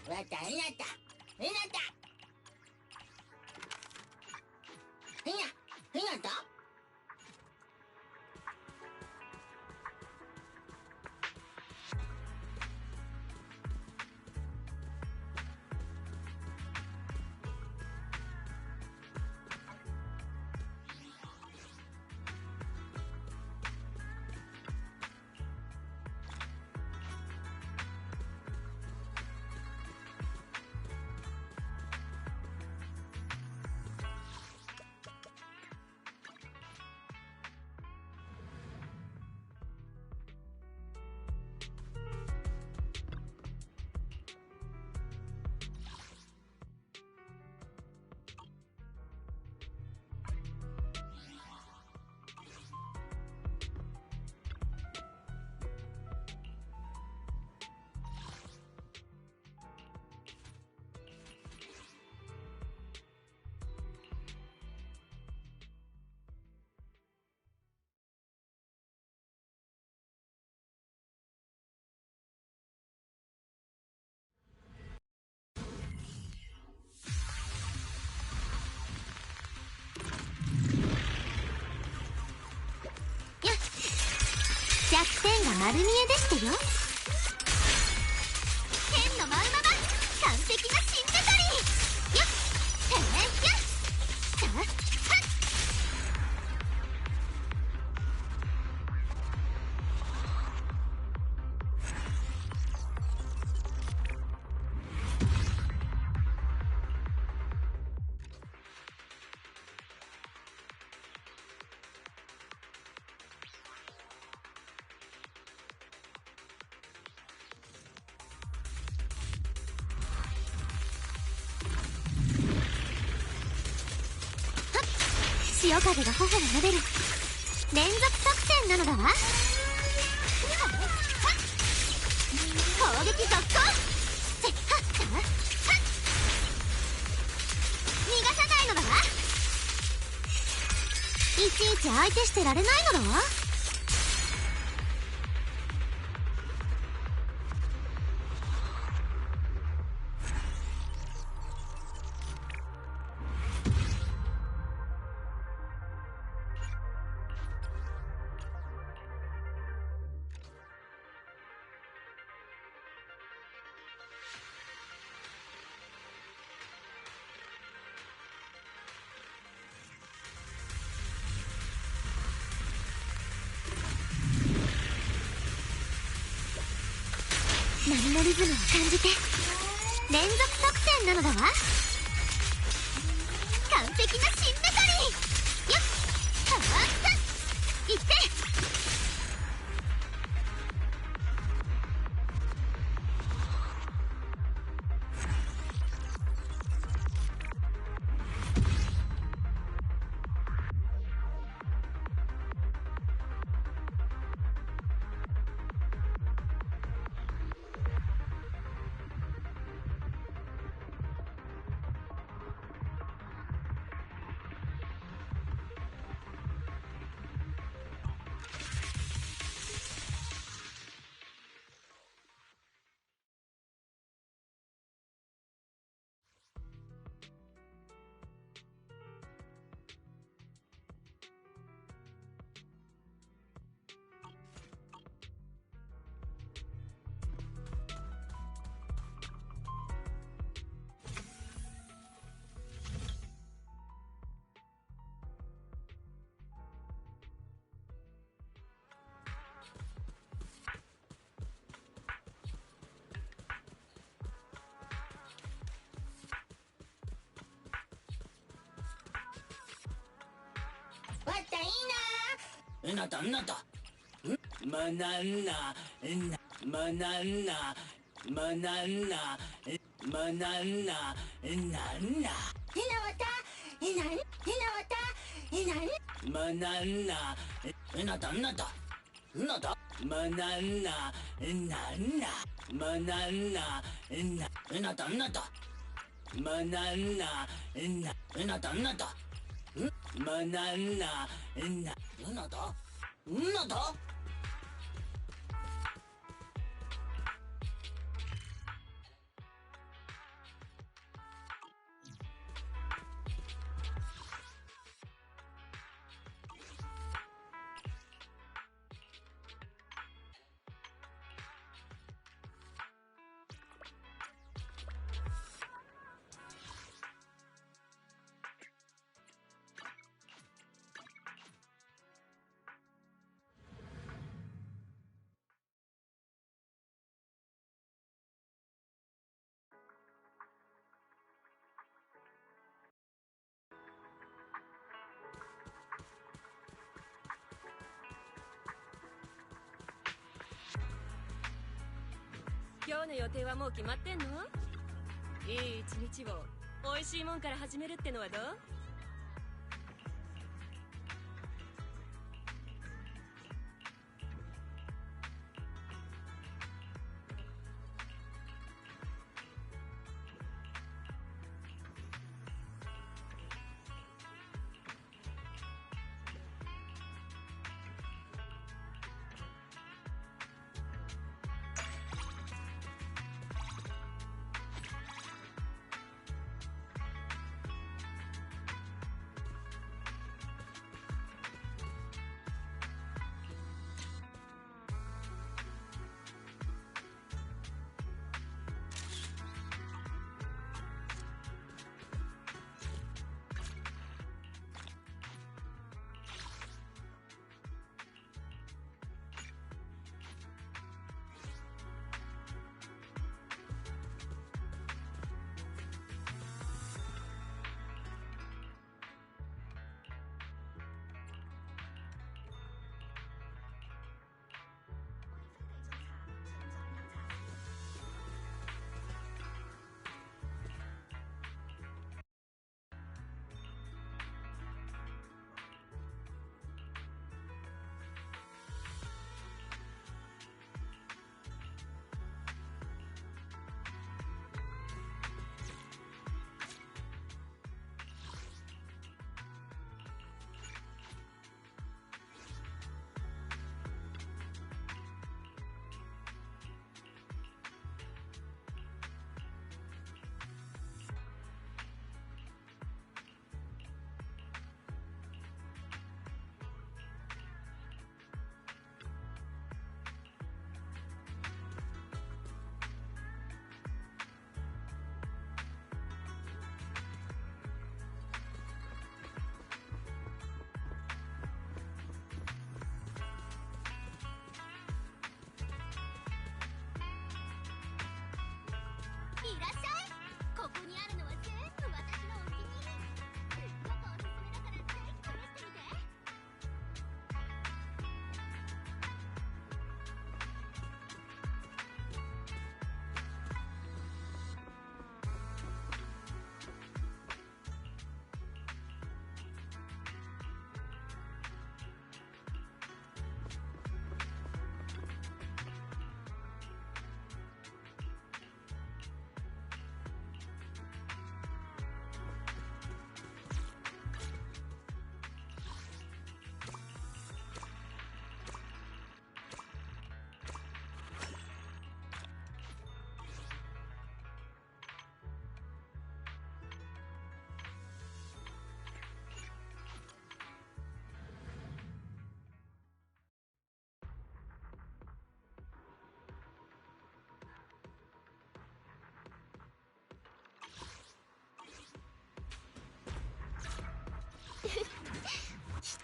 わたひなたひなたひなた弱点が丸見えでしてよ。剣の舞うまま完璧な新メタリー。よっへえよっさあはっ。潮風が頬を撫でる連続作戦なのだわ。攻撃続行。せっはっはっ逃がさないのだわ。いちいち相手してられないのだわ。波のリズムを感じて連続作戦なのだわ。完璧な新メタリー。よっはっはっいって。わたいななたなたまなんなまなんなまなんなまなんななんなひなわたひなわたひなまなんななたなたなたまなんななんなまなんななたなたまなんななたなたまなんななたなた今日の予定はもう決まってんの？いい一日を美味しいもんから始めるってのはどう？いらっしゃい。ここにあるのは全部私のお気に入り。すっごくおすすめだからぜひ試してみて。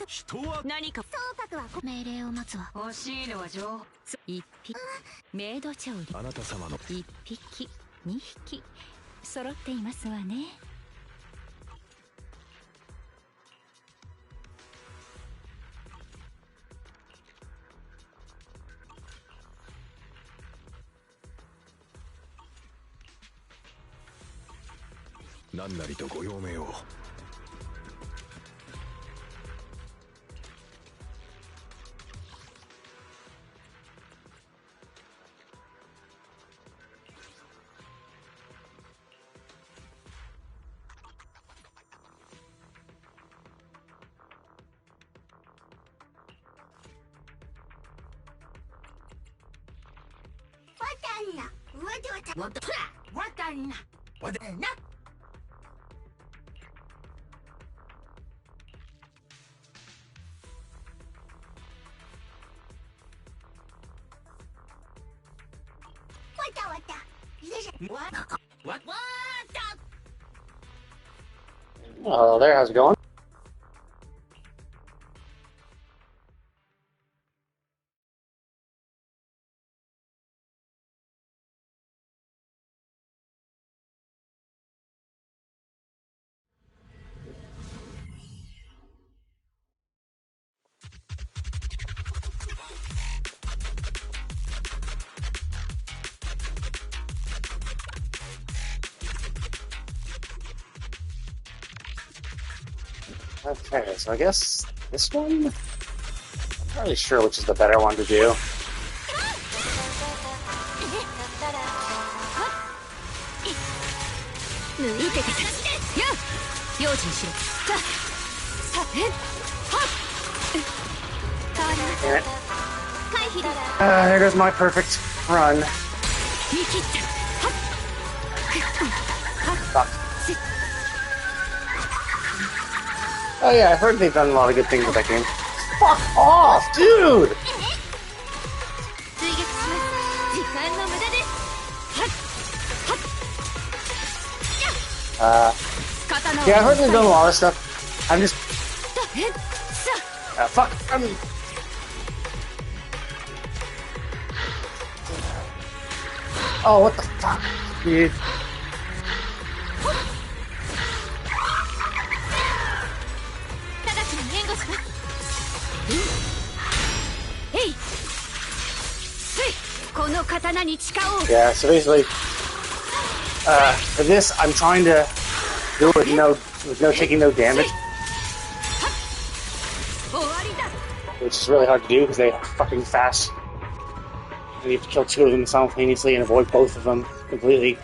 人は何か総格は命令を待つわ。欲しいのは情報。一匹メイド調理、あなた様の一匹二匹揃っていますわね。何なりとご用命を。わたんなわでな。わたわ Hello there, how's it going? Okay, so I guess this one? Not really sure which is the better one to do. 抜いててたや用心しろさえっはっ変わります Damn it. 回避だ There goes my perfect run. 見切ってはっ Fuck. Oh yeah, I heard they've done a lot of good things with that game. Fuck off, dude! 追撃します時間の無駄ですはっはっ Yeah, I heard they've done a lot of stuff. I'm just... えっさ fuck! Oh, what the fuck, dude? 直ちに援護しますえいせいこの刀に誓おう Yeah, so basically, for this, I'm trying to do it with no taking no damage, 終わりだ which is really hard to do because they are fucking fast. And you have to kill two of them simultaneously and avoid both of them completely.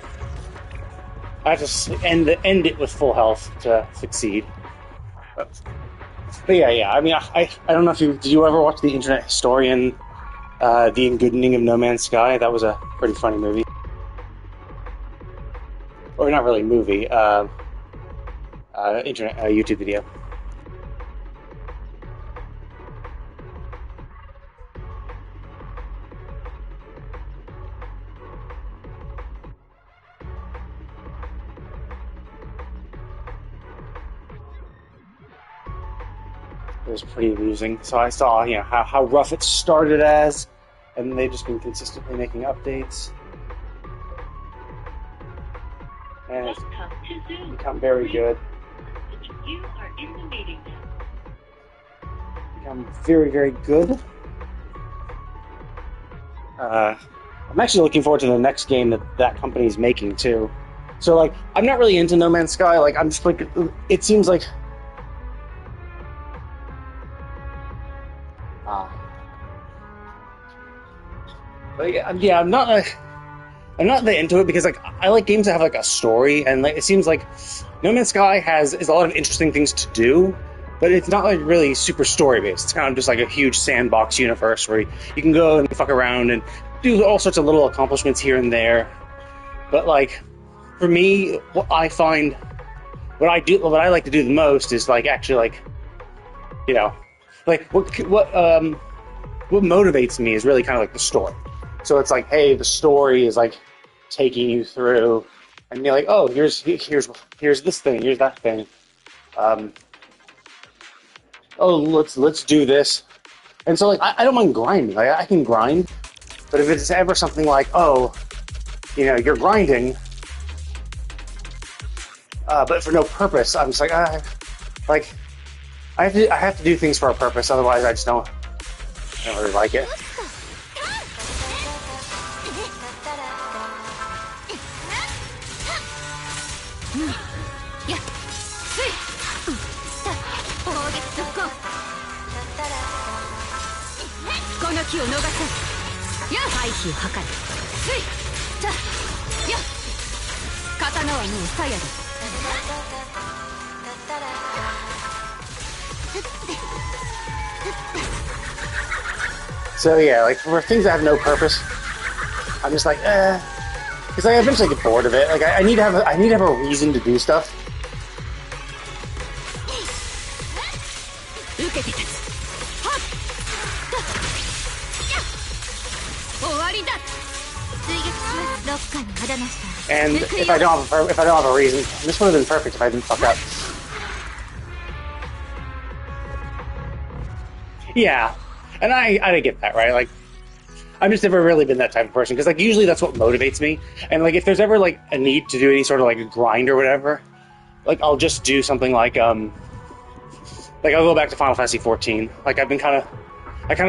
I have to end it with full health to succeed. But yeah. I mean, I don't know if did you ever watch the Internet Historian, The Engoodening of No Man's Sky? That was a pretty funny movie. Or not really movie, internet YouTube video. It was pretty amusing. So I saw, how rough it started as, and they've just been consistently making updates. And it's become very good. You are in the meeting now. Become very, very good. I'm actually looking forward to the next game that company's making too. So like, I'm not really into No Man's Sky. Like, I'm just like, it seems like. But yeah, I'm not that into it because like I like games that have like a story, and like it seems like No Man's Sky is a lot of interesting things to do, but it's not like really super story based. It's kind of just like a huge sandbox universe where you can go and fuck around and do all sorts of little accomplishments here and there. But like for me, what I like to do the most is like actually like like what motivates me is really kind of like the story. So it's like, hey, the story is like taking you through, and you're like, oh, here's this thing, here's that thing. Oh, let's do this. And so like, I don't mind grinding. Like, I can grind, but if it's ever something like, oh, you're grinding, but for no purpose, I'm just like, I have to do things for a purpose. Otherwise, I don't really like it. So yeah, like for things that have no purpose, I'm just like, because I eventually get bored of it. Like I need to have a reason to do stuff. And if I don't have a reason, this would have been perfect if I didn't fuck up. Yeah, and I get that, right? Like, I've just never really been that type of person, because like usually that's what motivates me. And like if there's ever like a need to do any sort of like a grind or whatever, like I'll just do something like I'll go back to Final Fantasy 14. Like I kind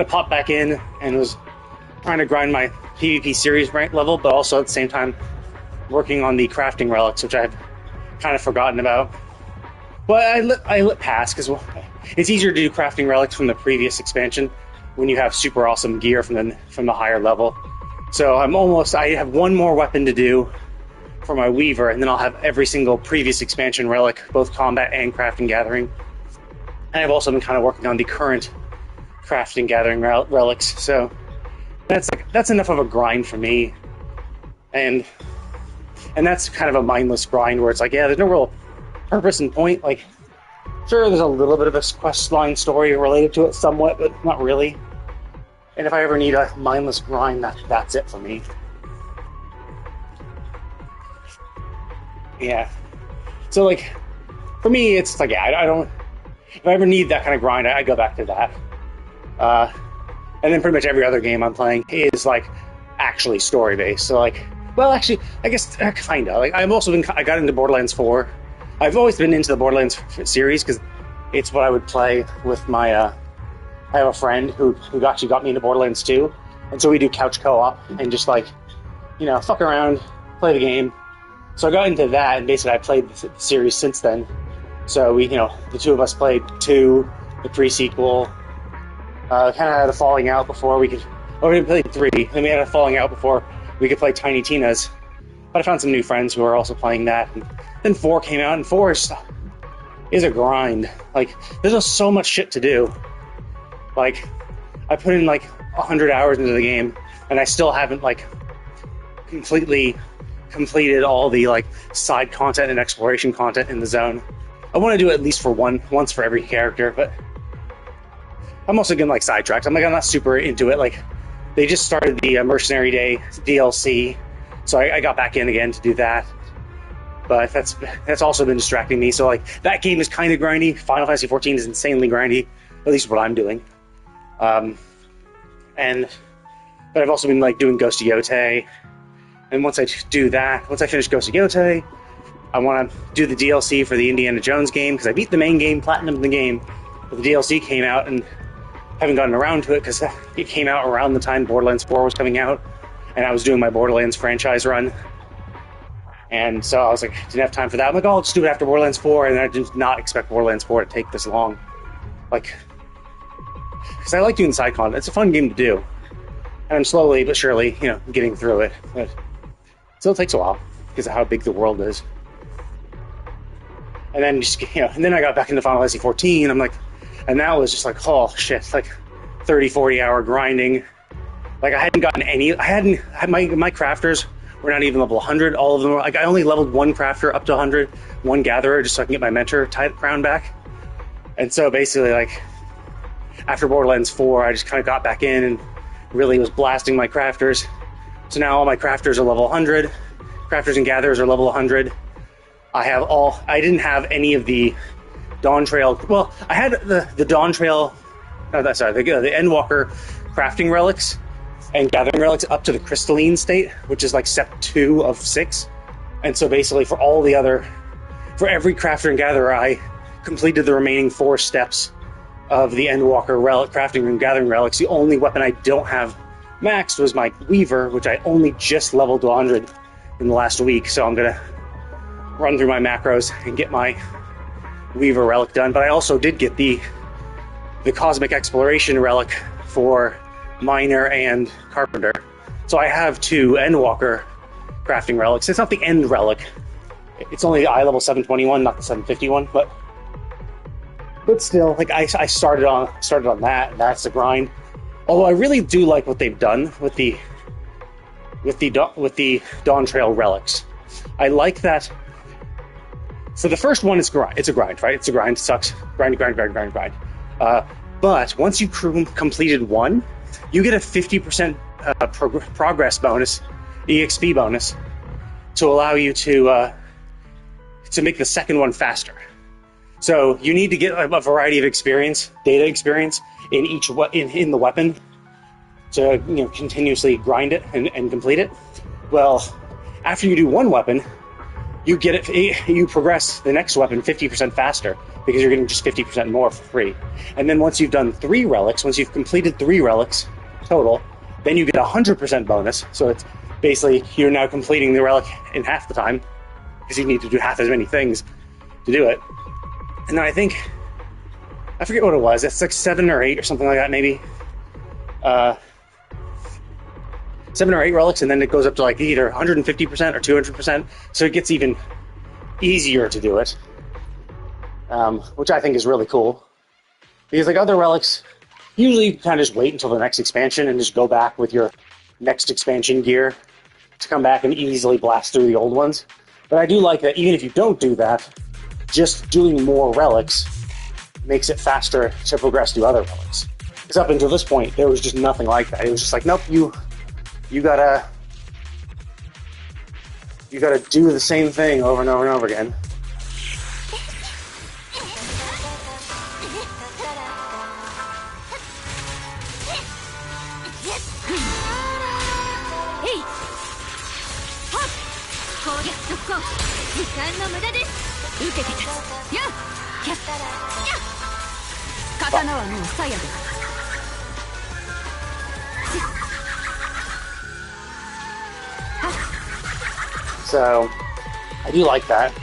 of popped back in and was trying to grind my PvP series rank level, but also at the same time working on the crafting relics, which I've kind of forgotten about. Well, I let pass because it's easier to do crafting relics from the previous expansion when you have super awesome gear from the higher level. So I have one more weapon to do for my Weaver, and then I'll have every single previous expansion relic, both combat and crafting gathering. And I've also been kind of working on the current crafting gathering relics, so that's enough of a grind for me. And that's kind of a mindless grind where it's like, yeah, there's no real purpose and point. Like, sure, there's a little bit of a quest line story related to it somewhat, but not really. And if I ever need a mindless grind, that's it for me. Yeah. So, like, for me, it's like, yeah, I don't... If I ever need that kind of grind, I go back to that. And then pretty much every other game I'm playing is, like, actually story-based. So, like... Well, actually, I guess, kind of. Like, I got into Borderlands 4. I've always been into the Borderlands series because it's what I would play with my, I have a friend who actually got me into Borderlands 2. And so we do couch co-op and just, like, you know, fuck around, play the game. So I got into that, and basically I played the series since then. So we, you know, the two of us played 2, the pre-sequel, kind of had a falling out before we could, we played 3, then we had a falling out before we could play Tiny Tina's. But I found some new friends who are also playing that. And then 4 came out, and 4 is a grind. Like, there's just so much shit to do. Like, I put in like 100 hours into the game, and I still haven't like completely completed all the like side content and exploration content in the zone. I want to do it at least for once for every character, but I'm also getting like sidetracked. I'm not super into it. Like, they just started the Mercenary Day DLC, so I got back in again to do that. But that's also been distracting me. So like, that game is kind of grindy. Final Fantasy XIV is insanely grindy, at least what I'm doing. But I've also been like doing Ghost of Yotei, and once I finish Ghost of Yotei, I want to do the DLC for the Indiana Jones game, because I beat the main game, platinumed the game, but the DLC came out and haven't gotten around to it because it came out around the time Borderlands 4 was coming out, and I was doing my Borderlands franchise run, and so I was like, didn't have time for that. I'm like, oh, I'll just do it after Borderlands 4, and I did not expect Borderlands 4 to take this long. Like, because I like doing side content. It's a fun game to do, and I'm slowly but surely, you know, getting through it. But still takes a while because of how big the world is. And then just, you know, and then I got back into Final Fantasy XIV. I'm like, and that was just like, oh shit, like 30-40 hour grinding. Like, I hadn't gotten any. My crafters were not even level 100. All of them were like, I only leveled one crafter up to 100, one gatherer, just so I can get my mentor crown back. And so basically, like, after Borderlands 4, I just kind of got back in and really was blasting my crafters. So now all my crafters are level 100. Crafters and gatherers are level 100. I didn't have any of the Dawn Trail. Well, I had the Dawn Trail. The Endwalker crafting relics and gathering relics up to the crystalline state, which is like step 2 of 6. And so basically, for every crafter and gatherer, I completed the remaining 4 steps of the Endwalker relic crafting and gathering relics. The only weapon I don't have maxed was my Weaver, which I only just leveled to 100 in the last week. So I'm gonna run through my macros and get my Weaver relic done. But I also did get the Cosmic Exploration relic for Miner and Carpenter. So I have 2 Endwalker crafting relics. It's not the End relic. It's only the eye level 721, not the 751. But still, like, I started on that. That's the grind. Although I really do like what they've done with the Dawn Trail relics. I like that. For the first one, it's a grind, right? It's a grind. It sucks. Grind. But once you completed one, you get a 50% progress bonus, EXP bonus, to allow you to make the second one faster. So you need to get a variety of data experience in each in the weapon to, you know, continuously grind it and complete it. Well, after you do one weapon, you progress the next weapon 50% faster because you're getting just 50% more for free. And then once you've done 3 relics, once you've completed 3 relics total, then you get 100% bonus. So it's basically, you're now completing the relic in half the time because you need to do half as many things to do it. And then I think, I forget what it was. It's like 7 or 8 or something like that, maybe. 7 or 8 relics, and then it goes up to like either 150% or 200%. So it gets even easier to do it, which I think is really cool. Because like other relics, usually you kind of just wait until the next expansion and just go back with your next expansion gear to come back and easily blast through the old ones. But I do like that even if you don't do that, just doing more relics makes it faster to progress to other relics. Because up until this point, there was just nothing like that. It was just like, nope, you gotta do the same thing over and over and over again. So, I do like that.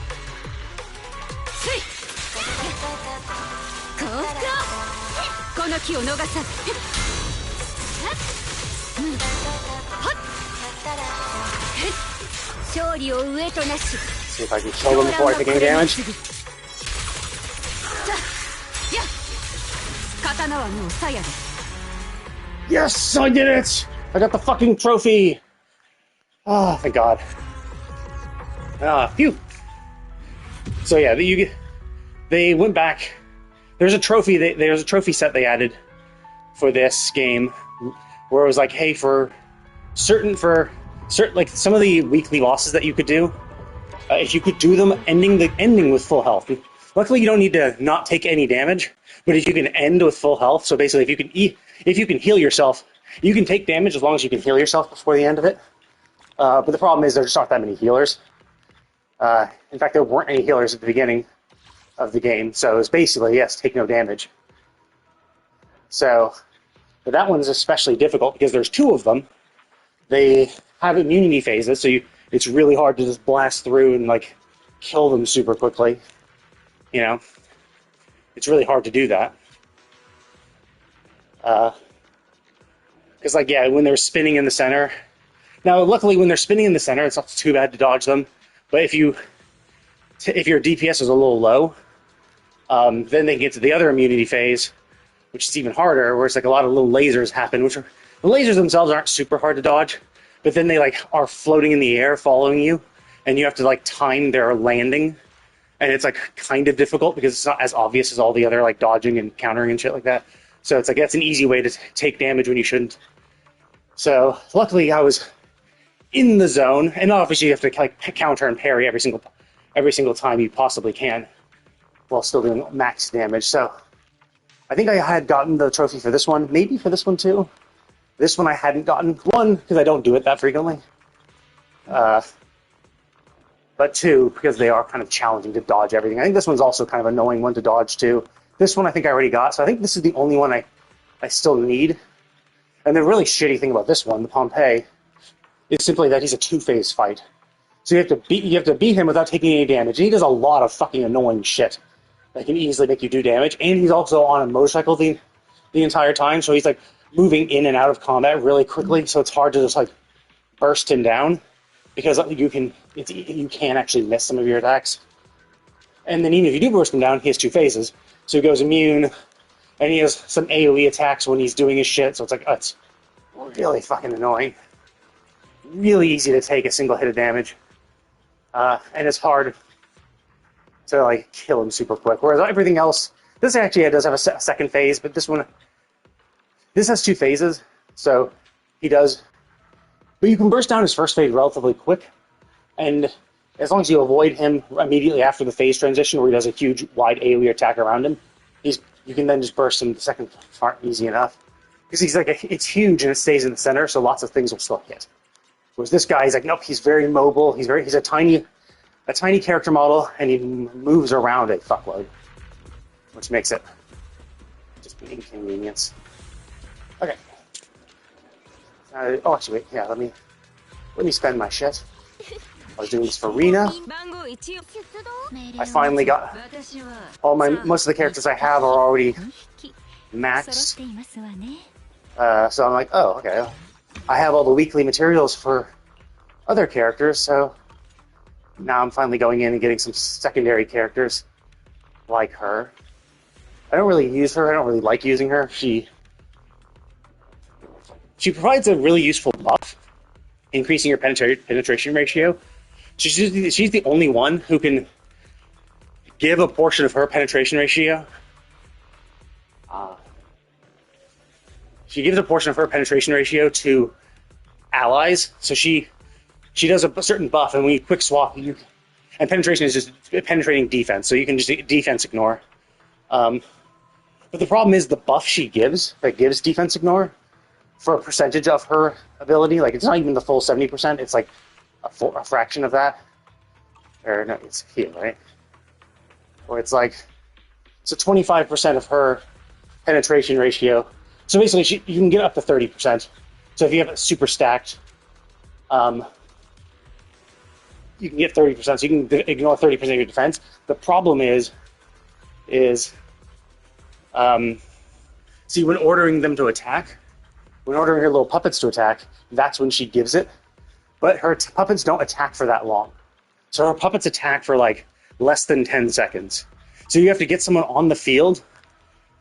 See if I can kill them before I take any damage. Yes, I did it! I got the fucking trophy! Oh, thank God. Phew. So yeah, they went back. There's a trophy. There's a trophy set they added for this game, where it was like, hey, for certain like some of the weekly bosses that you could do, if you could do them ending with full health. Luckily, you don't need to not take any damage, but if you can end with full health, so basically, if you can heal yourself, you can take damage as long as you can heal yourself before the end of it. But the problem is there just aren't that many healers. In fact, there weren't any healers at the beginning of the game, so it was basically, yes, take no damage. So, but that one's especially difficult because there's 2 of them. They have immunity phases, so it's really hard to just blast through and, like, kill them super quickly. You know? It's really hard to do that. Because, like, yeah, when they're spinning in the center... Now, luckily, when they're spinning in the center, it's not too bad to dodge them. But if your DPS is a little low, then they get to the other immunity phase, which is even harder, where it's like a lot of little lasers happen, the lasers themselves aren't super hard to dodge, but then they like are floating in the air following you, and you have to like time their landing, and it's like kind of difficult because it's not as obvious as all the other like dodging and countering and shit like that. So it's like that's an easy way to take damage when you shouldn't. So luckily I was in the zone, and obviously you have to like counter and parry every single time you possibly can, while still doing max damage. So I think I had gotten the trophy for this one, maybe for this one too. This one I hadn't gotten. 1, because I don't do it that frequently. But 2, because they are kind of challenging to dodge everything. I think this one's also kind of an annoying one to dodge too. This one I think I already got, so I think this is the only one I still need. And the really shitty thing about this one, the Pompeii, is simply that he's a 2-phase fight. So you have to beat him without taking any damage. And he does a lot of fucking annoying shit that can easily make you do damage. And he's also on a motorcycle the entire time, so he's like moving in and out of combat really quickly. So it's hard to just like burst him down because you can actually miss some of your attacks. And then even if you do burst him down, he has 2 phases. So he goes immune, and he has some AoE attacks when he's doing his shit. So it's like it's really fucking annoying. Really easy to take a single hit of damage, and it's hard to like kill him super quick. Whereas everything else, this actually does have a second phase, but this has 2 phases, so he does. But you can burst down his first phase relatively quick, and as long as you avoid him immediately after the phase transition, where he does a huge wide AoE attack around him, you can then just burst him the second part easy enough because he's like it's huge and it stays in the center, so lots of things will still hit. Whereas this guy, he's like, nope, he's very mobile. He's a tiny character model, and he moves around a fuckload, which makes it just an inconvenience. Okay. Actually, wait. Yeah, let me spend my shit. I was doing this for Rena. 番号1を I finally got 私は most of the characters I have are already 揃っ maxed. ていますわね So I'm like, oh, okay. I have all the weekly materials for other characters, so now I'm finally going in and getting some secondary characters like her. I don't really use her. I don't really like using her. She provides a really useful buff, increasing your penetration ratio. She's the only one who can give a portion of her penetration ratio. She gives a portion of her penetration ratio to allies. So she does a certain buff, and when you quick swap, and penetration is just penetrating defense, so you can just defense ignore. But the problem is the buff she gives, that gives defense ignore, for a percentage of her ability, like it's not even the full 70%, it's like a fraction of that. Or no, it's here, right? Or it's like, it's a 25% of her penetration ratio. So basically, you can get up to 30%. So if you have it super stacked, you can get 30%, so you can ignore 30% of your defense. The problem is, see, when ordering them to attack, when ordering her little puppets to attack, that's when she gives it. But her puppets don't attack for that long. So her puppets attack for like less than 10 seconds. So you have to get someone on the field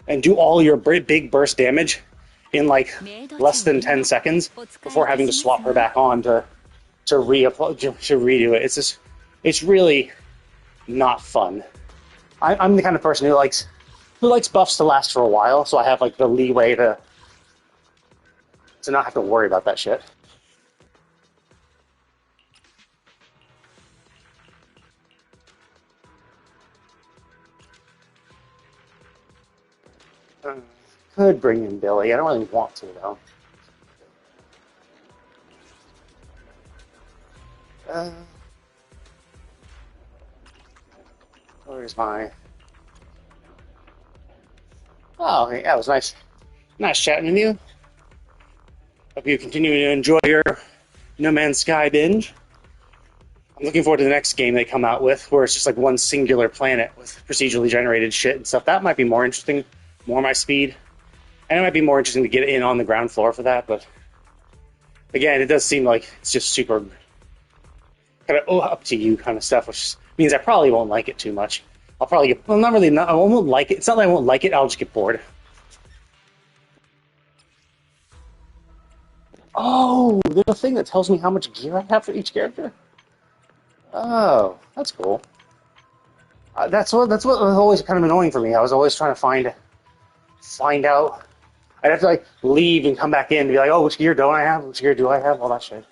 and do all your big burst damage in like less than 10 seconds before having to swap her back on to redo it. It's really not fun. I'm the kind of person who likes buffs to last for a while, so I have like the leeway to not have to worry about that shit. Could bring in Billy. I don't really want to, though. Where's my... Oh, okay. Yeah, it was nice chatting with you. Hope you continue to enjoy your No Man's Sky binge. I'm looking forward to the next game they come out with, where it's just like one singular planet with procedurally generated shit and stuff. That might be more interesting, more my speed. And it might be more interesting to get in on the ground floor for that, but again, it does seem like it's just super kind of up to you kind of stuff, which means I probably won't like it too much. I'll probably get, well, I won't like it. It's not that I won't like it, I'll just get bored. Oh, there's a thing that tells me how much gear I have for each character? Oh, that's cool. That's what was always kind of annoying for me. I was always trying to find out. I'd have to like leave and come back in and be like, oh, which gear don't I have? Which gear do I have? All that shit.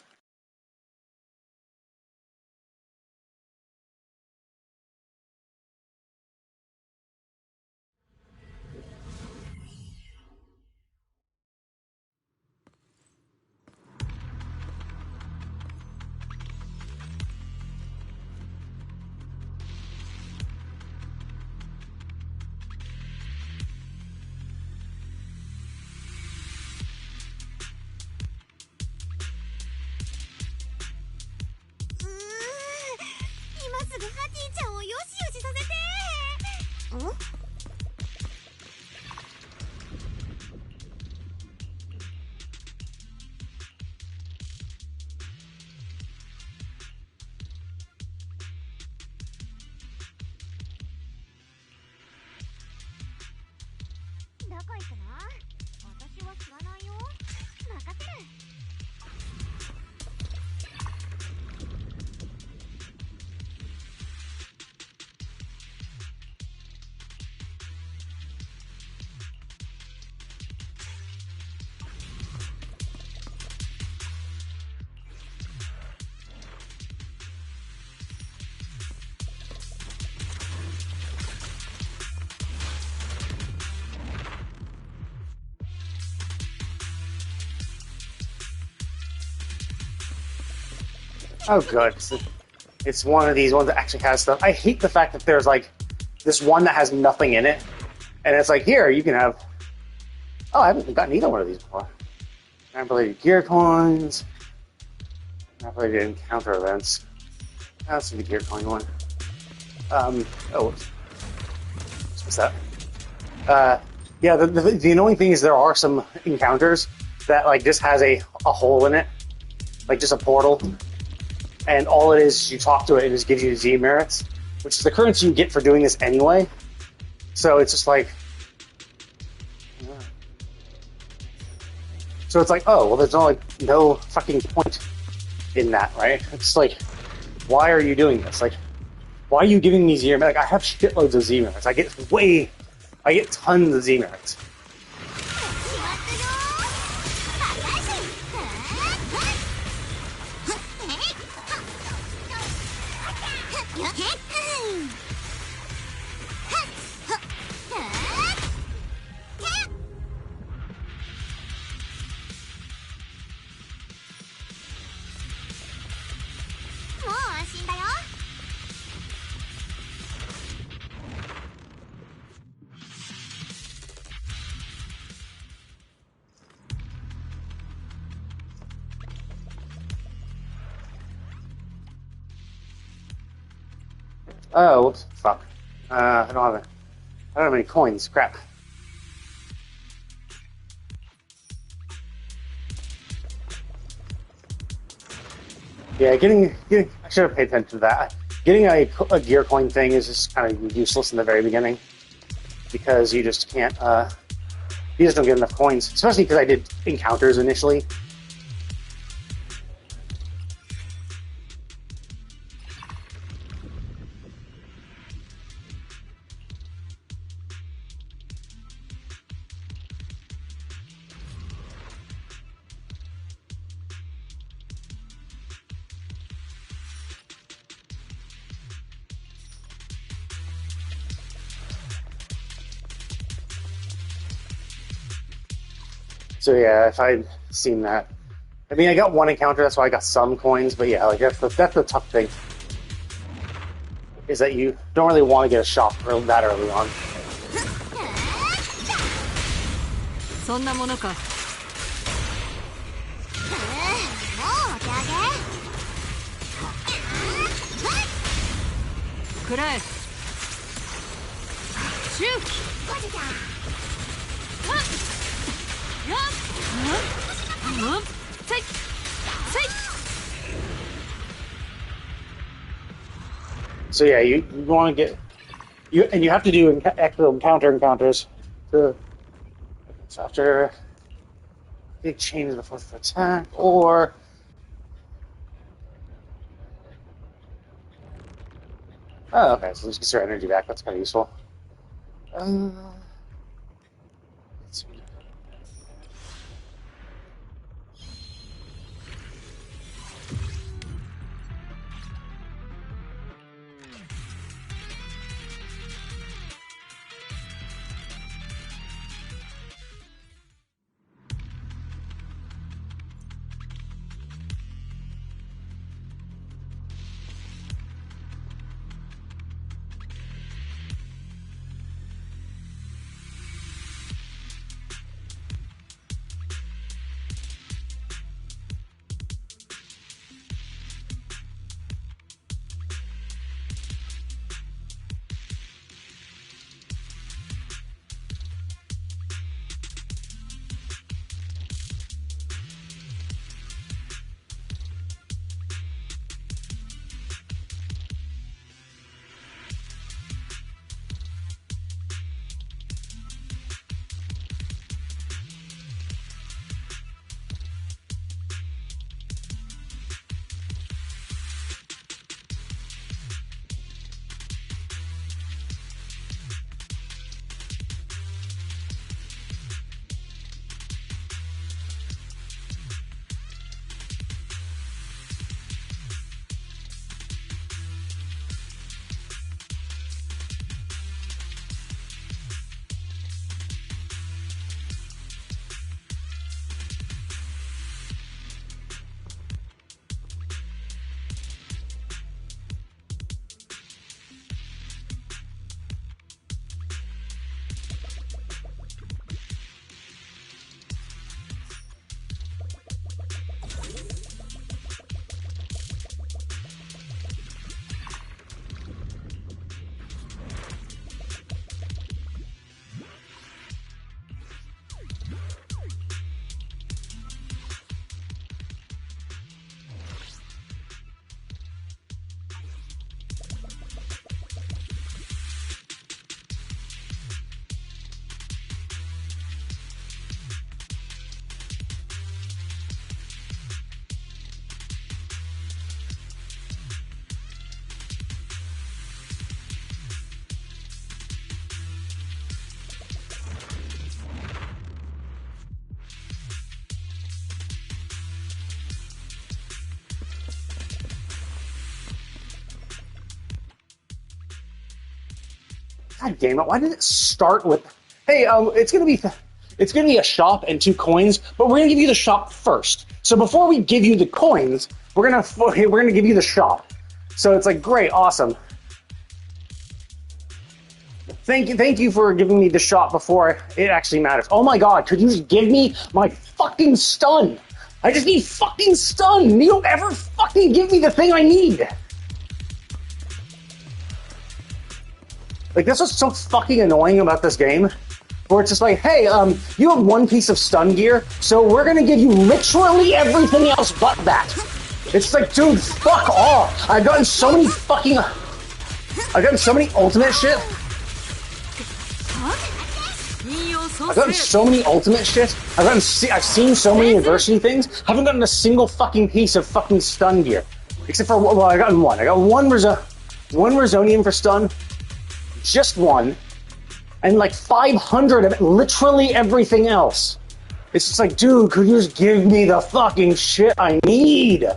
Oh, good. It's one of these ones that actually has stuff. I hate the fact that there's like this one that has nothing in it, and it's like, here, you can have. Oh, I haven't gotten either one of these before. Manipulated gear coins. Manipulated encounter events. That's the gear coin one. What's that? Yeah, the annoying thing is there are some encounters that like just has a hole in it, like just a portal, and all it is you talk to it and it just gives you Z merits, which is the currency you get for doing this anyway. So it's just like, so it's like, oh well, there's no fucking point in that, right? It's like, why are you doing this? Like, why are you giving me Z merits? Like, I have shitloads of Z merits. I get tons of Z merits. Oh, whoops, fuck. I don't have any coins. Crap. Yeah, I should have paid attention to that. Getting a gear coin thing is just kind of useless in the very beginning because you just can't. You just don't get enough coins, especially because I did encounters initially. So yeah, if I'd seen that, I mean, I got one encounter, that's why I got some coins. But yeah, like that's the tough thing, is that you don't really want to get a shop that early on. そんなものか。くらえ。シュー。So yeah, you want to get you have to do actual encounters to after big change the fourth attack or okay, so let's get our energy back. That's kind of useful. Let's see. God damn it! Why did it start with? Hey, it's gonna be a shop and 2 coins, but we're gonna give you the shop first. So before we give you the coins, we're gonna give you the shop. So it's like great, awesome. Thank you for giving me the shop before it actually matters. Oh my god, could you just give me my fucking stun? I just need fucking stun. You don't ever fucking give me the thing I need. Like, that's what's so fucking annoying about this game. Where it's just like, hey, you have 1 piece of stun gear, so we're gonna give you literally everything else but that. It's like, dude, fuck off. I've gotten so many ultimate shit. I've gotten so many ultimate shit. I've seen so many adversity things. I haven't gotten a single fucking piece of fucking stun gear. Except for, well, I got one. I got one Resonium for stun. Just one. And like 500 of literally everything else. It's just like, dude, could you just give me the fucking shit I need?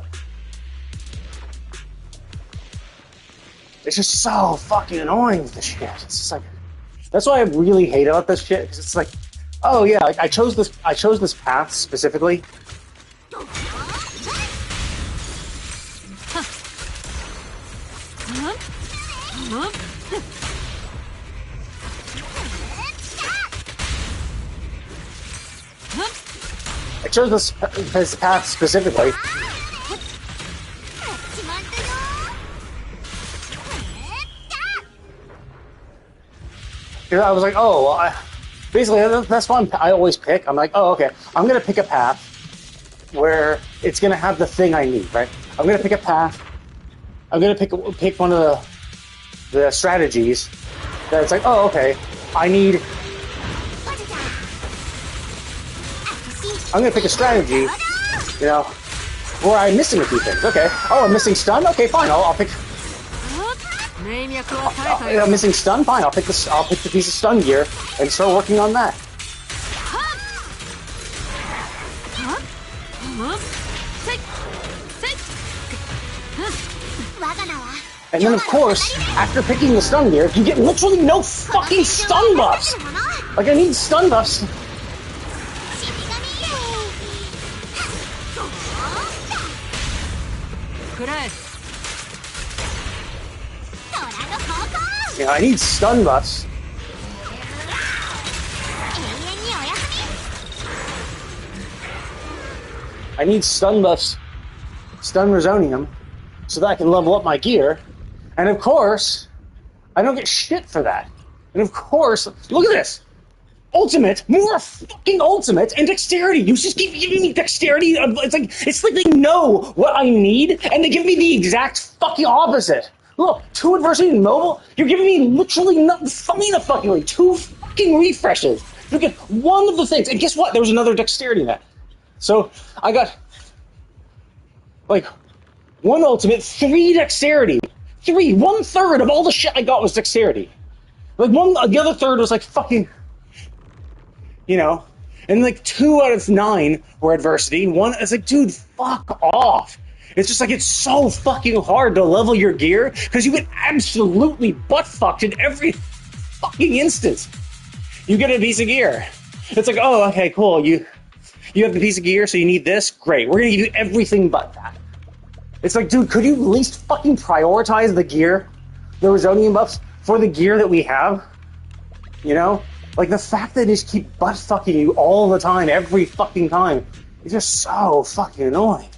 It's just so fucking annoying, this shit. It's just like, that's why I really hate about this shit, because it's like, oh yeah, like I chose this path specifically. I chose this path specifically. I was like, oh, well, basically, that's one I always pick. I'm like, oh, okay, I'm going to pick a path where it's going to have the thing I need, right? I'm going to pick a path. I'm going to pick one of the strategies that it's like, oh, okay, I'm going to pick a strategy, you know, where I'm missing a few things. Okay. Oh, I'm missing stun? Okay, fine. I'll pick... I'm missing stun? Fine, I'll pick the piece of stun gear and start working on that. And then, of course, after picking the stun gear, you get literally no fucking stun buffs! Like, I need stun buffs. Yeah, I need stun buffs. I need stun buffs, stun Resonium, so that I can level up my gear. And of course, I don't get shit for that. And of course, look at this! Ultimate, more fucking ultimate, and dexterity. You just keep giving me dexterity. It's like they know what I need, and they give me the exact fucking opposite. Look, 2 adversity and mobile. You're giving me literally nothing. 2 fucking refreshes. You get 1 of the things, and guess what? There was another dexterity in that. So I got like 1 ultimate, 3 dexterity. 1/3 of all the shit I got was dexterity. Like the other third was like fucking, you know, and like 2 out of 9 were adversity. 1, it's like, dude, fuck off. It's just like, it's so fucking hard to level your gear because you get absolutely butt-fucked in every fucking instance. You get a piece of gear. It's like, oh, okay, cool. You have the piece of gear, so you need this? Great. We're gonna give you everything but that. It's like, dude, could you at least fucking prioritize the gear, the Resonium buffs, for the gear that we have? You know? Like, the fact that they just keep butt-fucking you all the time, every fucking time, is just so fucking annoying.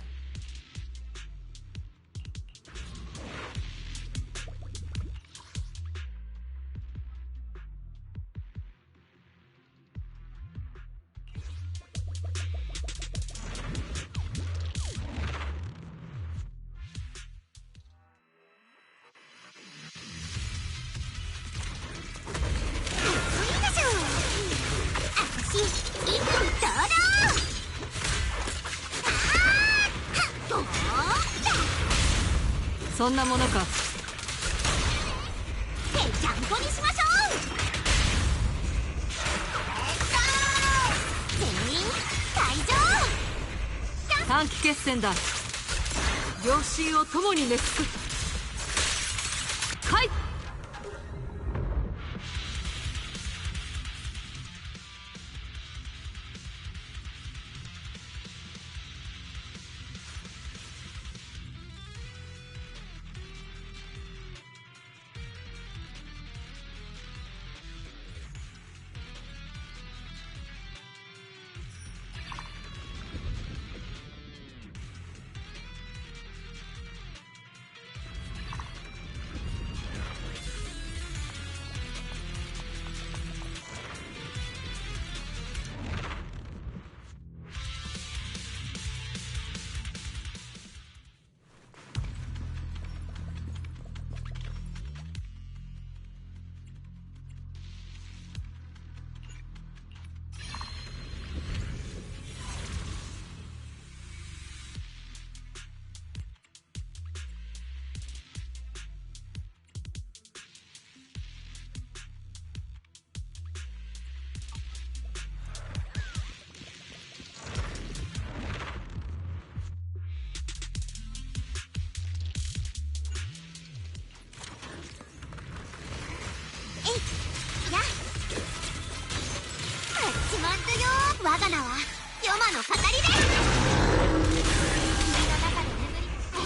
そんなものか。ぺちゃんこにしましょう。全員退場。短期決戦だ。両親を共に滅す。はい。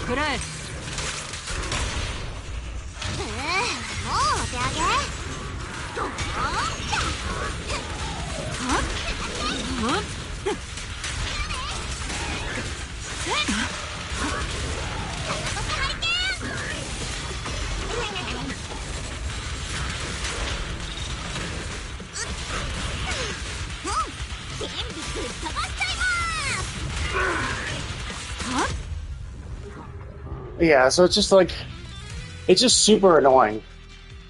食らえ。もうお手上げ。ドーン全部ぶっ飛ばしちゃいます。 Yeah, so it's just like, it's just super annoying.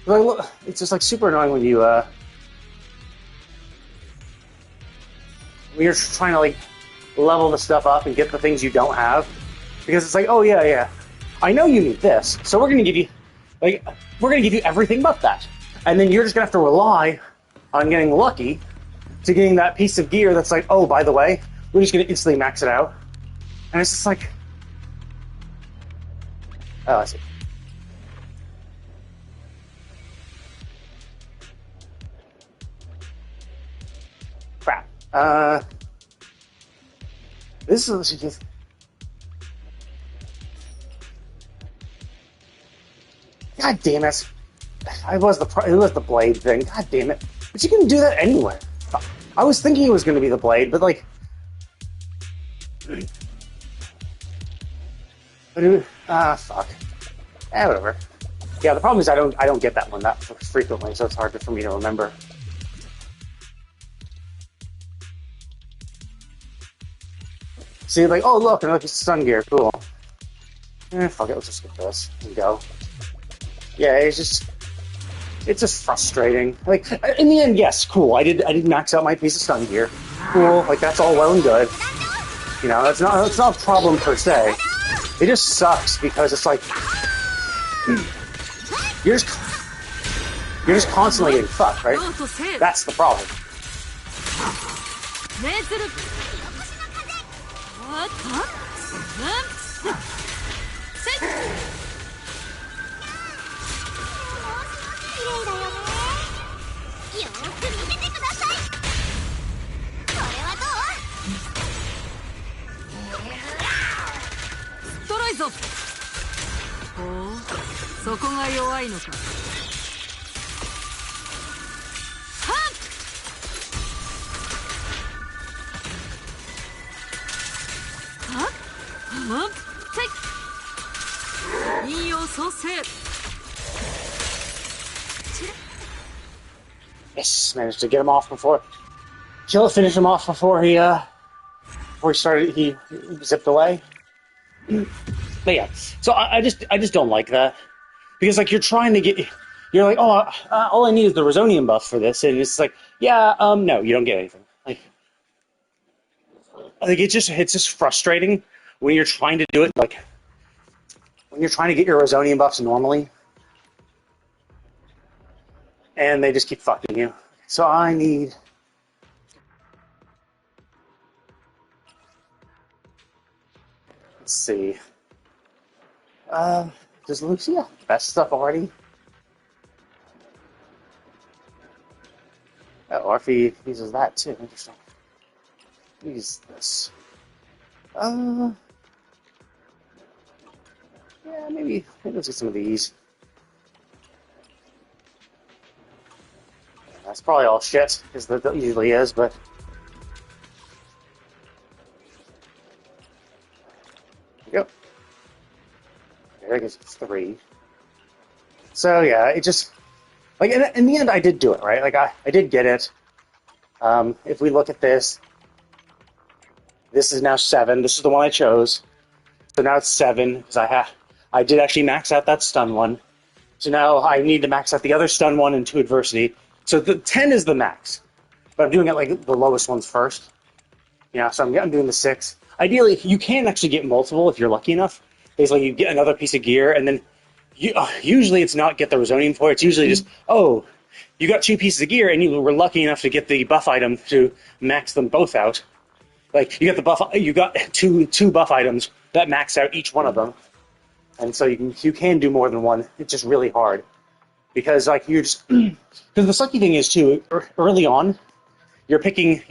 Like, it's just like super annoying when you when you're trying to like level the stuff up and get the things you don't have, because it's like, oh yeah, I know you need this, so we're gonna give you everything but that, and then you're just gonna have to rely on getting lucky to getting that piece of gear that's like, oh, by the way, we're just gonna instantly max it out, and it's just like, oh, I see. Crap. This is just. God damn it! It was the blade thing. God damn it! But you can do that anywhere. I was thinking it was going to be the blade, but like. Fuck. Whatever. Yeah, the problem is I don't get that one that frequently, so it's hard for me to remember. See, like, oh look, another piece of stun gear, cool. Fuck it, let's just get this and go. Yeah, it's just frustrating. Like, in the end, yes, cool. I did max out my piece of stun gear. Cool, like that's all well and good. You know, it's not a problem per se. It just sucks because it's like you're just constantly getting fucked, right? That's the problem. Yes, managed to get him off finish him off before he zipped away. But yeah, so I just don't like that, because like you're like, oh, all I need is the Rosonium buff for this, and it's like, yeah, no, you don't get anything. Like, I think it's just frustrating when you're trying to do it, like when you're trying to get your Rosonium buffs normally, and they just keep fucking you. So I need. Let's see. Does Lucia best stuff already? Oh, or if he uses that too. Interesting. Use this. Yeah, maybe let's get some of these. That's probably all shit, because that usually is, but. Yep. There goes 3. So yeah, it just like in the end I did do it, right? Like I did get it. If we look at this is now 7. This is the one I chose. So now it's 7 because I did actually max out that stun one. So now I need to max out the other stun one into adversity. So the 10 is the max, but I'm doing it like the lowest ones first. Yeah, so I'm doing the 6. Ideally, you can actually get multiple if you're lucky enough. Basically, you get another piece of gear, and then usually it's not get the Rosonium for it. It's usually just, oh, you got 2 pieces of gear, and you were lucky enough to get the buff item to max them both out. Like you got 2 buff items that max out each one of them, and so you can do more than one. It's just really hard because like because the sucky thing is too, early on, you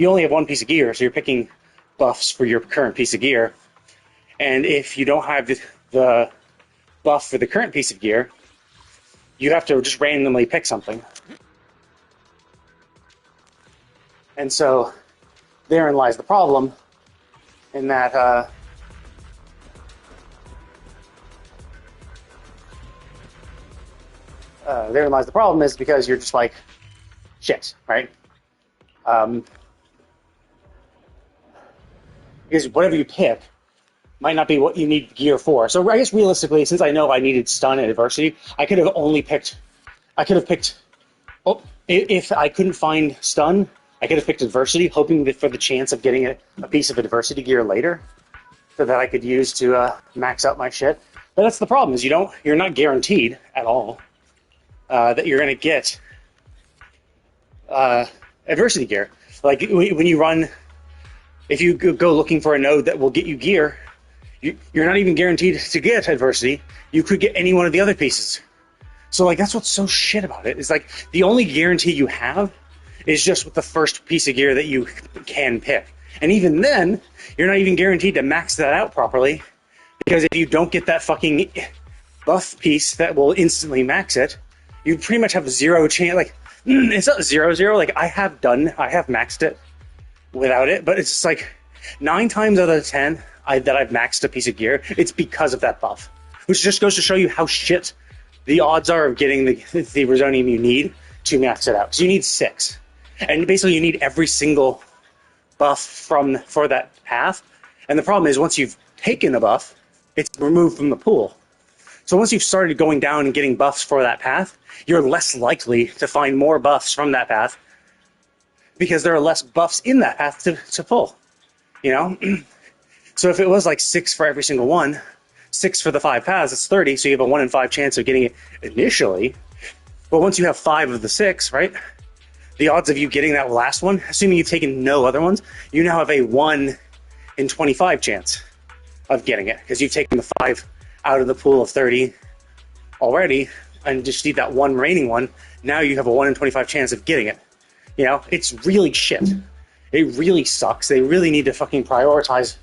only have 1 piece of gear, so you're picking buffs for your current piece of gear. And if you don't have the buff for the current piece of gear, you have to just randomly pick something. And so therein lies the problem, in that therein lies the problem is because you're just like, shit, right? Because whatever you pick might not be what you need gear for. So I guess realistically, since I know I needed stun and adversity, I could have picked, oh, if I couldn't find stun, I could have picked adversity, hoping that for the chance of getting a piece of adversity gear later, so that I could use to max out my shit. But that's the problem, is you're not guaranteed at all that you're going to get adversity gear. Like when you run, if you go looking for a node that will get you gear, you're not even guaranteed to get adversity. You could get any one of the other pieces. So like that's what's so shit about it. Is like the only guarantee you have is just with the first piece of gear that you can pick. And even then, you're not even guaranteed to max that out properly, because if you don't get that fucking buff piece that will instantly max it, you pretty much have zero chance. Like, it's not 0-0. Like, I have maxed it without it, but it's just like 9 times out of 10 that I've maxed a piece of gear, it's because of that buff. Which just goes to show you how shit the odds are of getting the Resonium you need to max it out. So you need 6. And basically you need every single buff for that path. And the problem is, once you've taken a buff, it's removed from the pool. So once you've started going down and getting buffs for that path, you're less likely to find more buffs from that path, because there are less buffs in that path to pull, you know? So if it was like 6 for every single one, 6 for the 5 paths, it's 30, so you have a 1 in 5 chance of getting it initially. But once you have 5 of the 6, right, the odds of you getting that last one, assuming you've taken no other ones, you now have a 1 in 25 chance of getting it, because you've taken the 5 out of the pool of 30 already, and just need that one remaining one. Now you have a 1 in 25 chance of getting it. You know, it's really shit. It really sucks. They really need to fucking prioritize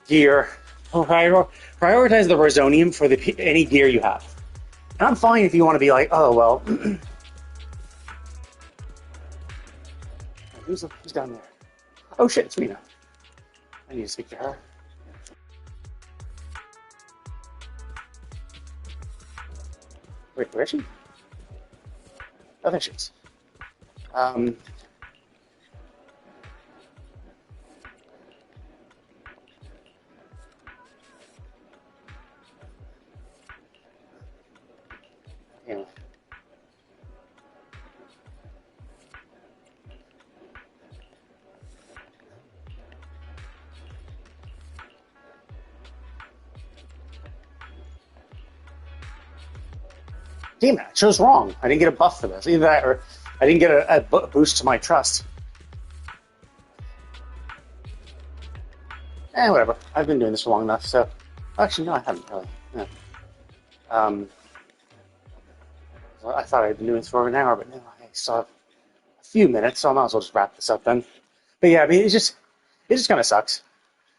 gear. Prioritize the Resonium for any gear you have. And I'm fine if you want to be like, oh, well, who's down there? Oh shit, it's Mina. I need to speak to her. Wait, where is she? Oh, there she is. Yeah. Damn it, I chose wrong. I didn't get a buff for this. Either that, or I didn't get a boost to my trust. Whatever. I've been doing this for long enough, so... Actually, no, I haven't, really. No. Well, I thought I'd been doing this for over an hour, but no, I still have a few minutes, so I might as well just wrap this up then. But yeah, I mean, it just kind of sucks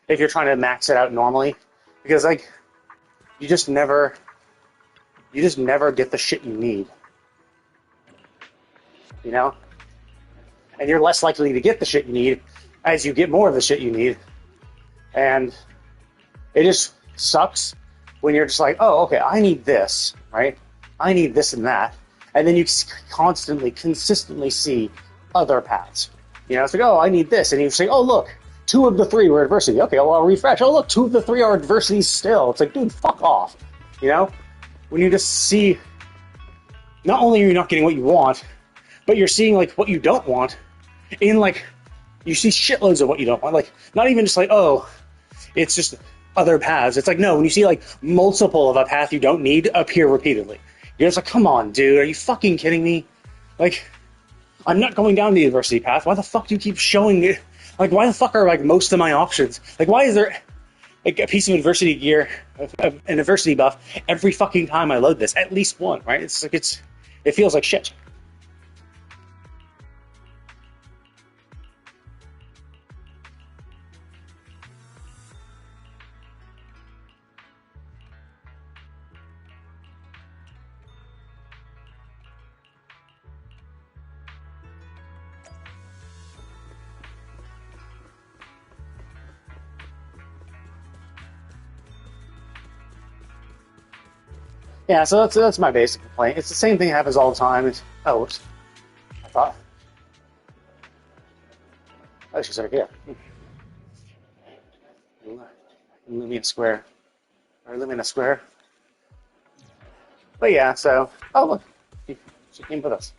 if you're trying to max it out normally, because, like, you just never get the shit you need. You know? And you're less likely to get the shit you need as you get more of the shit you need. And it just sucks when you're just like, oh, okay, I need this, right? I need this and that. And then you consistently see other paths. You know, it's like, oh, I need this. And you say, oh, look, 2 of the 3 were adversity. Okay, well, I'll refresh. Oh, look, 2 of the 3 are adversity still. It's like, dude, fuck off. You know? When you just see, not only are you not getting what you want, but you're seeing, like, what you don't want in, like, you see shitloads of what you don't want. Like, not even just like, oh, it's just other paths. It's like, no, when you see, like, multiple of a path you don't need appear repeatedly. You're just like, come on, dude, are you fucking kidding me? Like, I'm not going down the adversity path. Why the fuck do you keep showing it? Like, why the fuck are, like, most of my options? Like, why is there, like, a piece of adversity gear, an adversity buff, every fucking time I load this? At least one, right? It's like, it feels like shit. Yeah, so that's my basic complaint. It's the same thing that happens all the time. Oh, whoops. I thought. Oh, she's over here. Lumina Square. Or Lumina Square. But yeah, so... Oh, look. She came with us.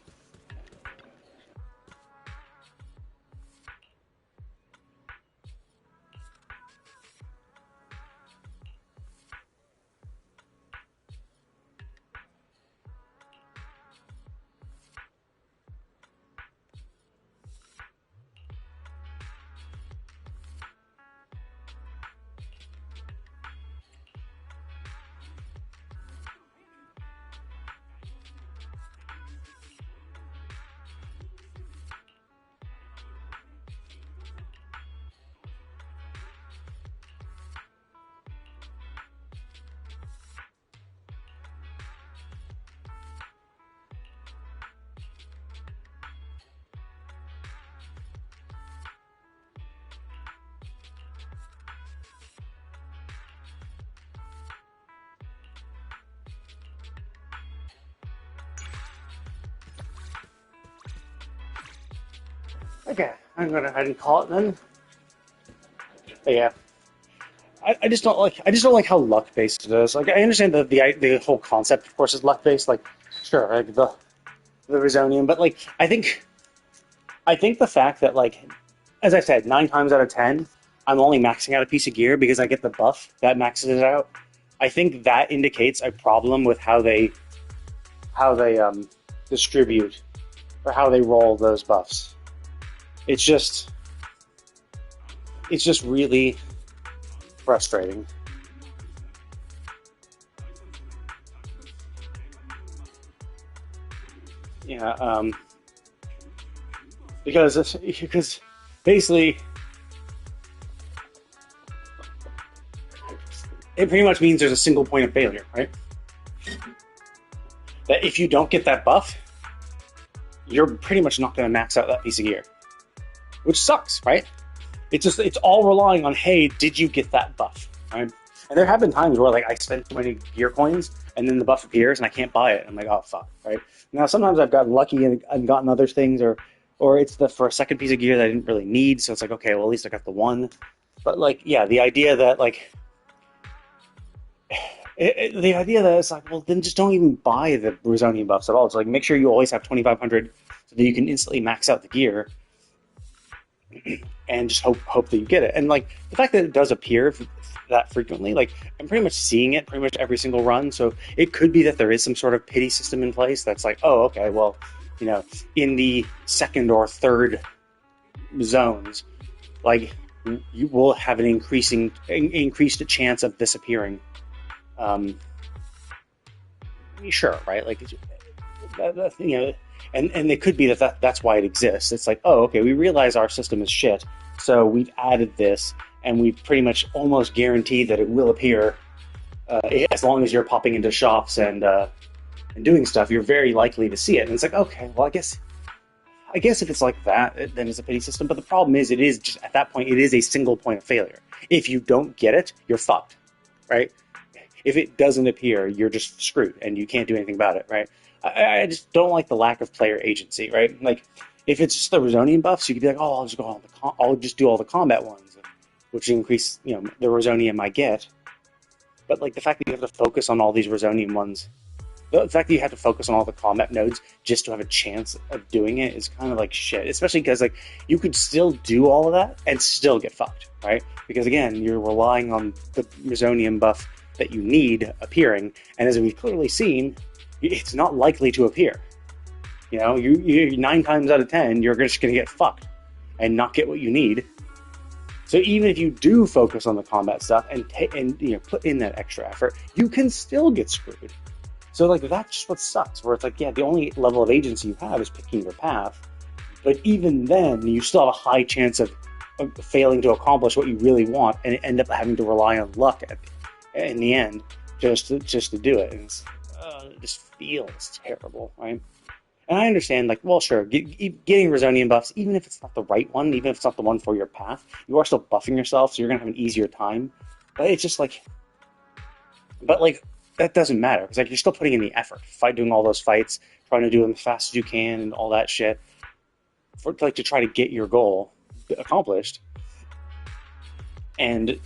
Okay, I'm gonna go ahead and call it then. But yeah, I just don't like how luck based it is. Like I understand the whole concept, of course, is luck based. Like sure, like the Resonium, but like I think the fact that like as I said, 9 times out of 10, I'm only maxing out a piece of gear because I get the buff that maxes it out. I think that indicates a problem with how they distribute or how they roll those buffs. It's just really frustrating. Yeah, because basically it pretty much means there's a single point of failure, right? That if you don't get that buff, you're pretty much not going to max out that piece of gear, which sucks, right? It's all relying on, hey, did you get that buff, right? And there have been times where like I spent too many gear coins and then the buff appears and I can't buy it. I'm like, oh fuck, right? Now sometimes I've gotten lucky and gotten other things, or it's for a second piece of gear that I didn't really need, so it's like, okay, well at least I got the one. But like, yeah, the idea that like the idea that it's like, well, then just don't even buy the Resonium buffs at all. It's like, make sure you always have 2,500 so that you can instantly max out the gear and just hope that you get it. And like the fact that it does appear that frequently, like I'm pretty much seeing it pretty much every single run. So it could be that there is some sort of pity system in place that's like, oh, okay, well, you know, in the second or third zones, like you will have an increased chance of disappearing. Sure, right? Like, you know, and it could be that's why it exists. It's like, oh, okay, we realize our system is shit, so we've added this, and we've pretty much almost guaranteed that it will appear as long as you're popping into shops and doing stuff. You're very likely to see it, and it's like, okay, well, I guess if it's like that, then it's a pity system. But the problem is, it is just at that point, it is a single point of failure. If you don't get it, you're fucked, right? If it doesn't appear, you're just screwed, and you can't do anything about it, right? I just don't like the lack of player agency, right? Like, if it's just the Resonium buffs, you could be like, oh, I'll just do all the combat ones, which increase, you know, the Resonium I get. But like the fact that you have to focus on all these Resonium ones, the fact that you have to focus on all the combat nodes just to have a chance of doing it is kind of like shit. Especially because like you could still do all of that and still get fucked, right? Because again, you're relying on the Resonium buff that you need appearing, and as we've clearly seen, it's not likely to appear. You know, you 9 times out of 10, you're just going to get fucked and not get what you need. So even if you do focus on the combat stuff and you know, put in that extra effort, you can still get screwed. So like that's just what sucks. Where it's like, yeah, the only level of agency you have is picking your path, but even then, you still have a high chance of failing to accomplish what you really want and end up having to rely on luck in the end just to do it. And it just feels terrible, right? And I understand, like, well, sure, getting Resonium buffs, even if it's not the right one, even if it's not the one for your path, you are still buffing yourself, so you're going to have an easier time. But it's just like, that doesn't matter because like you're still putting in the effort, doing all those fights, trying to do them as fast as you can, and all that shit, for like to try to get your goal accomplished, and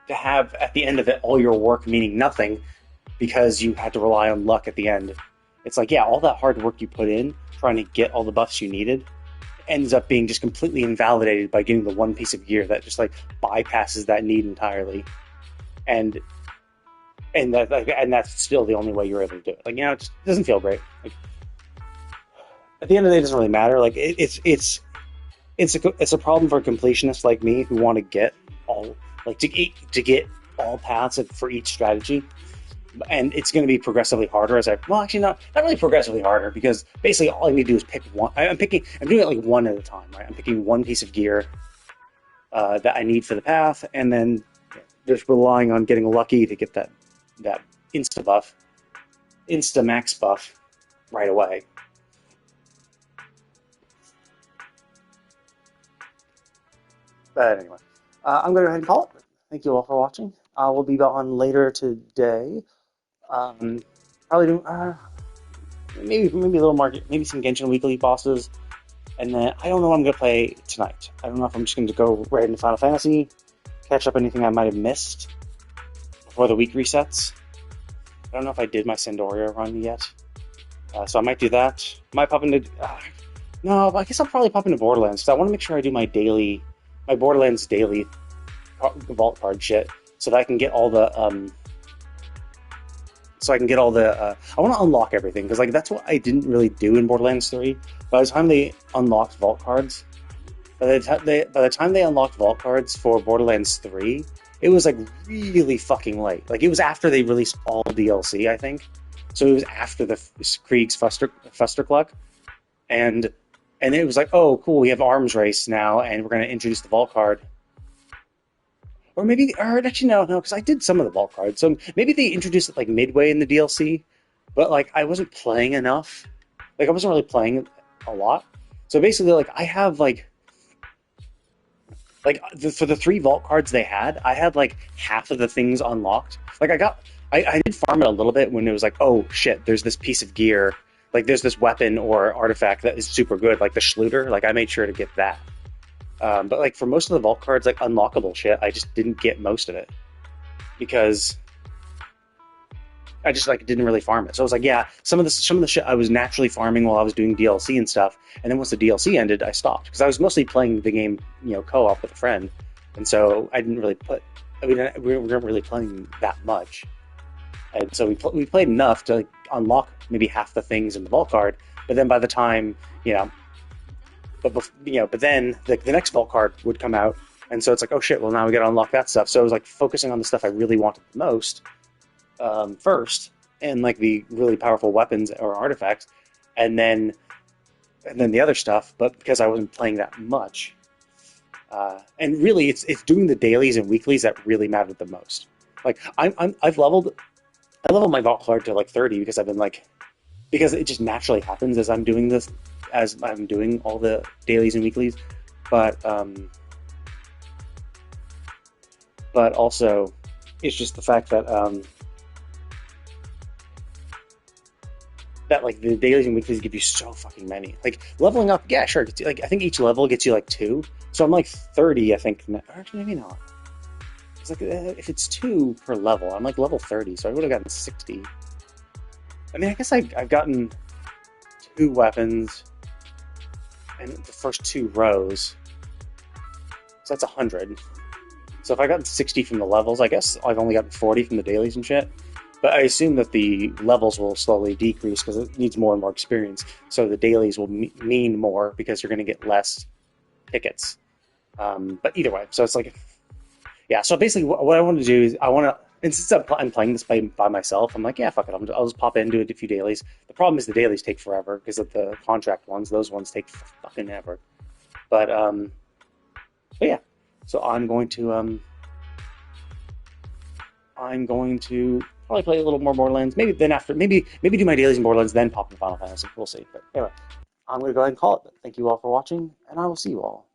to have at the end of it all your work meaning nothing because you had to rely on luck at the end. It's like, yeah, all that hard work you put in trying to get all the buffs you needed ends up being just completely invalidated by getting the one piece of gear that just like bypasses that need entirely, and that's still the only way you're able to do it. Like, you know, it just doesn't feel great. Like, at the end of the day, it doesn't really matter. Like, it's a problem for completionists like me who want to get all like to get all paths for each strategy, and it's going to be progressively harder as actually not really progressively harder, because basically all I need to do is pick one. I'm doing it like one at a time, right? I'm picking one piece of gear that I need for the path, and then just relying on getting lucky to get that insta max buff right away. But anyway, I'm going to go ahead and call it. Thank you all for watching. We'll be on later today. Probably do maybe a little more, maybe some Genshin Weekly bosses, and then I don't know what I'm going to play tonight. I don't know if I'm just going to go right into Final Fantasy, catch up anything I might have missed before the week resets. I don't know if I did my Sandoria run yet, so I might do that. Might pop into no, I guess I'll probably pop into Borderlands, because I want to make sure I do my Borderlands daily vault card shit, so that I can get all the I want to unlock everything, because like that's what I didn't really do in Borderlands 3. By the time they unlocked vault cards, by the time they unlocked vault cards for Borderlands 3, it was like really fucking late. Like, it was after they released all DLC, I think. So it was after the Krieg's Fustercluck, and it was like, oh cool, we have Arms Race now, and we're going to introduce the vault card. Or actually no, because I did some of the vault cards. So maybe they introduced it like midway in the DLC, but like I wasn't playing enough. Like, I wasn't really playing a lot. So basically, like, I have for the 3 vault cards they had, I had like half of the things unlocked. Like, I did farm it a little bit when it was like, oh shit, there's this piece of gear, like there's this weapon or artifact that is super good, like the Schluter. Like, I made sure to get that. But like for most of the vault cards, like unlockable shit, I just didn't get most of it because I just like didn't really farm it. So I was like, yeah, some of the shit I was naturally farming while I was doing DLC and stuff, and then once the DLC ended, I stopped because I was mostly playing the game, you know, co-op with a friend, and so I didn't really we weren't really playing that much, and so we played enough to like unlock maybe half the things in the vault card, but then by the time But then the next vault card would come out, and so it's like, oh shit, well now we gotta unlock that stuff. So I was like focusing on the stuff I really wanted the most first, and like the really powerful weapons or artifacts, and then the other stuff. But because I wasn't playing that much, and really it's doing the dailies and weeklies that really mattered the most. Like I leveled my vault card to like 30 because it just naturally happens as I'm doing this. As I'm doing all the dailies and weeklies, but also it's just the fact that that like the dailies and weeklies give you so fucking many. Like leveling up, yeah, sure. Like I think each level gets you like 2, so I'm like 30. I think, or actually maybe not. It's like if it's 2 per level, I'm like level 30, so I would have gotten 60. I mean, I guess I've gotten 2 weapons. And the first 2 rows, so that's 100. So if I got 60 from the levels, I guess I've only gotten 40 from the dailies and shit. But I assume that the levels will slowly decrease because it needs more and more experience. So the dailies will mean more because you're going to get less tickets. But either way, so it's like, yeah. So basically, what I want to do is and since I'm playing this by myself, I'm like, yeah, fuck it. I'll just pop in, do a few dailies. The problem is the dailies take forever because of the contract ones. Those ones take fucking ever. But yeah. So I'm going to probably play a little more Borderlands. Maybe do my dailies in Borderlands, then pop in Final Fantasy. We'll see. But anyway, I'm going to go ahead and call it. But thank you all for watching, and I will see you all